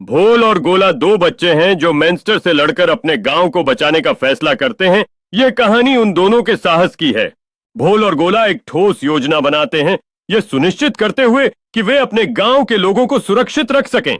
भोल और गोला दो बच्चे हैं जो मैनस्टर से लड़कर अपने गांव को बचाने का फैसला करते हैं। यह कहानी उन दोनों के साहस की है। भोल और गोला एक ठोस योजना बनाते हैं, यह सुनिश्चित करते हुए कि वे अपने गांव के लोगों को सुरक्षित रख सकें।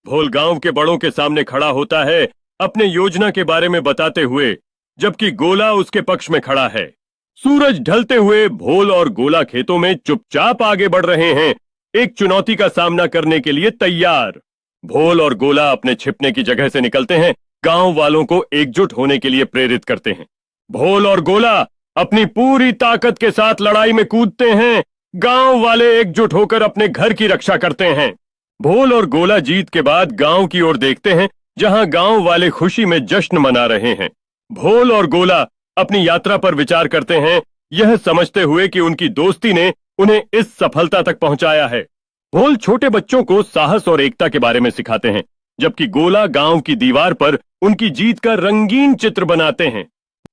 भोल गांव के बड़ों के सामने खड़ा होता है, अपने योजना के बारे में बताते हुए, जबकि गोला उसके पक्ष में खड़ा है। सूरज ढलते हुए भोल और गोला खेतों में चुपचाप आगे बढ़ रहे हैं, एक चुनौती का सामना करने के लिए तैयार। भोल और गोला अपने छिपने की जगह से निकलते हैं, गांव वालों को एकजुट होने के लिए प्रेरित करते हैं। भोल और गोला अपनी पूरी ताकत के साथ लड़ाई में कूदते हैं, गांव वाले एकजुट होकर अपने घर की रक्षा करते हैं। भोल और गोला जीत के बाद गांव की ओर देखते हैं, जहां गांव वाले खुशी में जश्न मना रहे हैं। भोल और गोला अपनी यात्रा पर विचार करते हैं, यह समझते हुए कि उनकी दोस्ती ने उन्हें इस सफलता तक पहुंचाया है। भोल छोटे बच्चों को साहस और एकता के बारे में सिखाते हैं, जबकि गोला गांव की दीवार पर उनकी जीत का रंगीन चित्र बनाते हैं।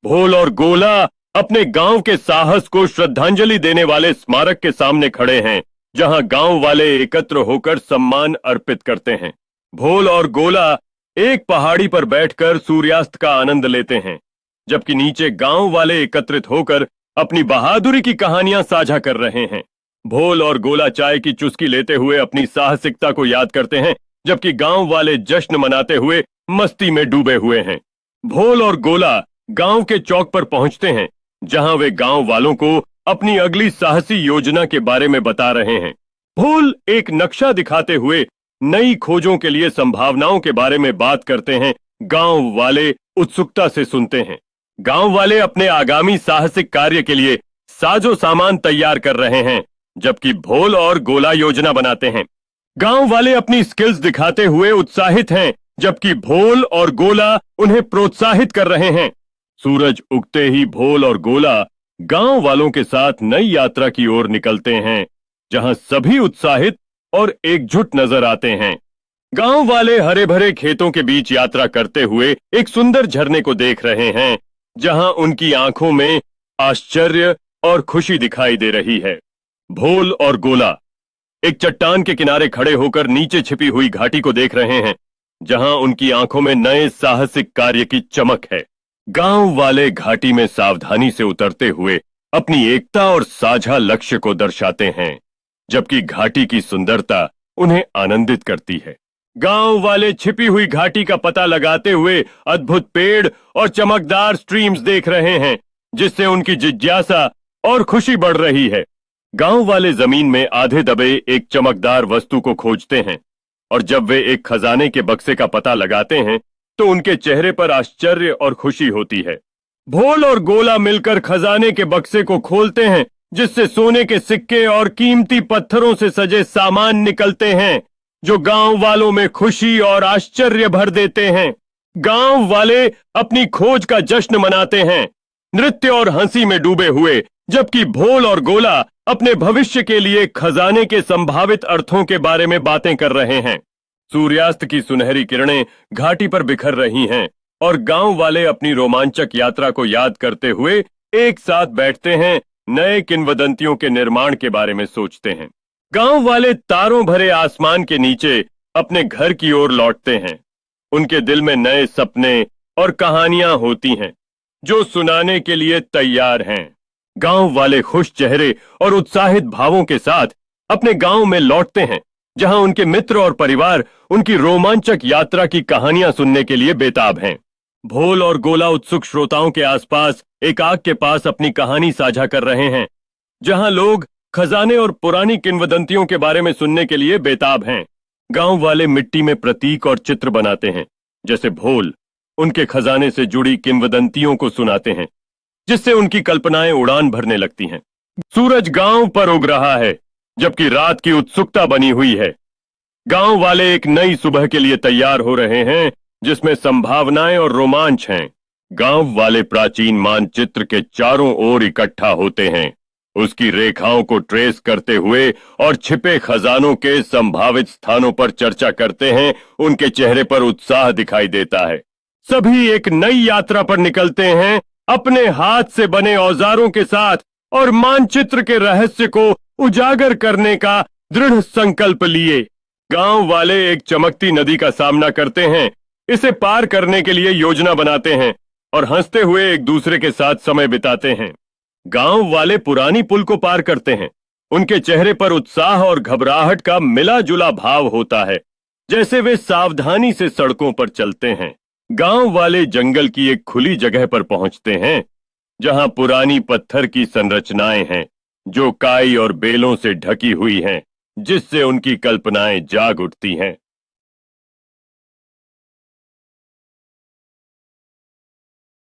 भोल और गोला अपने गांव के साहस को श्रद्धांजलि देने वाले स्मारक के सामने खड़े हैं, जहां गांव वाले एकत्र होकर सम्मान अर्पित करते हैं। भोल और गोला एक पहाड़ी पर बैठकर सूर्यास्त का आनंद लेते हैं, जबकि नीचे गांव वाले एकत्रित होकर अपनी बहादुरी की कहानियां साझा कर रहे हैं। भोल और गोला चाय की चुस्की लेते हुए अपनी साहसिकता को याद करते हैं, जबकि गांव वाले जश्न मनाते हुए मस्ती में डूबे हुए हैं। भोल और गोला गांव के चौक पर पहुंचते हैं, जहां वे गांव वालों को अपनी अगली साहसी योजना के बारे में बता रहे हैं। भोल एक नक्शा दिखाते हुए नई खोजों के लिए संभावनाओं के बारे में बात करते हैं। गांव वाले उत्सुकता से सुनते हैं। गांव वाले अपने आगामी साहसिक कार्य के लिए साजो सामान तैयार कर रहे हैं, जबकि भोल और गोला योजना बनाते हैं। गांव वाले अपनी स्किल्स दिखाते हुए उत्साहित हैं, जबकि भोल और गोला उन्हें प्रोत्साहित कर रहे हैं। सूरज उगते ही भोल और गोला गांव वालों के साथ नई यात्रा की ओर निकलते हैं, जहां सभी उत्साहित और एकजुट नजर आते हैं। गांव वाले हरे भरे खेतों के बीच यात्रा करते हुए एक सुंदर झरने को देख रहे हैं, जहां उनकी आंखों में आश्चर्य और खुशी दिखाई दे रही है। भोल और गोला एक चट्टान के किनारे खड़े होकर नीचे छिपी हुई घाटी को देख रहे हैं, जहां उनकी आंखों में नए साहसिक कार्य की चमक है। गांव वाले घाटी में सावधानी से उतरते हुए अपनी एकता और साझा लक्ष्य को दर्शाते हैं, जबकि घाटी की सुंदरता उन्हें आनंदित करती है। गांव वाले छिपी हुई घाटी का पता लगाते हुए अद्भुत पेड़ और चमकदार स्ट्रीम्स देख रहे हैं, जिससे उनकी जिज्ञासा और खुशी बढ़ रही है। गांव वाले जमीन में आधे दबे एक चमकदार वस्तु को खोजते हैं, और जब वे एक खजाने के बक्से का पता लगाते हैं, तो उनके चेहरे पर आश्चर्य और खुशी होती है। भोल और गोला मिलकर खजाने के बक्से को खोलते हैं, जिससे सोने के सिक्के और कीमती पत्थरों से सजे सामान निकलते हैं, जो गांव वालों में खुशी और आश्चर्य भर देते हैं। गांव वाले अपनी खोज का जश्न मनाते हैं, नृत्य और हंसी में डूबे हुए, जबकि भोल और गोला अपने भविष्य के लिए खजाने के संभावित अर्थों के बारे में बातें कर रहे हैं। सूर्यास्त की सुनहरी किरणें घाटी पर बिखर रही हैं, और गांव वाले अपनी रोमांचक यात्रा को याद करते हुए एक साथ बैठते हैं, नए किंवदंतियों के निर्माण के बारे में सोचते हैं। गांव वाले तारों भरे आसमान के नीचे अपने घर की ओर लौटते हैं। उनके दिल में नए सपने और कहानियां होती हैं, जो सुनाने के लिए तैयार हैं। गांव वाले खुश चेहरे और उत्साहित भावों के साथ अपने गांव में लौटते हैं, जहां उनके मित्र और परिवार उनकी रोमांचक यात्रा की कहानियां सुनने के लिए बेताब हैं। भोल और गोला उत्सुक श्रोताओं के आसपास एक आग के पास अपनी कहानी साझा कर रहे हैं, जहां लोग खजाने और पुरानी किंवदंतियों के बारे में सुनने के लिए बेताब हैं। गांव वाले मिट्टी में प्रतीक और चित्र बनाते हैं, जैसे भोल उनके खजाने से जुड़ी किंवदंतियों को सुनाते हैं, जिससे उनकी कल्पनाएं उड़ान भरने लगती हैं। सूरज गांव पर उग रहा है, जबकि रात की उत्सुकता बनी हुई है। गांव वाले एक नई सुबह के लिए तैयार हो रहे हैं, जिसमें संभावनाएं और रोमांच हैं। गांव वाले प्राचीन मानचित्र के चारों ओर इकट्ठा होते हैं, उसकी रेखाओं को ट्रेस करते हुए और छिपे खजानों के संभावित स्थानों पर चर्चा करते हैं। उनके चेहरे पर उत्साह दिखाई देता है। सभी एक नई यात्रा पर निकलते हैं, अपने हाथ से बने औजारों के साथ, और मानचित्र के रहस्य को उजागर करने का दृढ़ संकल्प लिए। गांव वाले एक चमकती नदी का सामना करते हैं, इसे पार करने के लिए योजना बनाते हैं और हंसते हुए एक दूसरे के साथ समय बिताते हैं। गांव वाले पुरानी पुल को पार करते हैं। उनके चेहरे पर उत्साह और घबराहट का मिला जुला भाव होता है, जैसे वे सावधानी से सड़कों पर चलते हैं। गांव वाले जंगल की एक खुली जगह पर पहुंचते हैं, जहां पुरानी पत्थर की संरचनाएं हैं जो काई और बेलों से ढकी हुई हैं, जिससे उनकी कल्पनाएं जाग उठती हैं।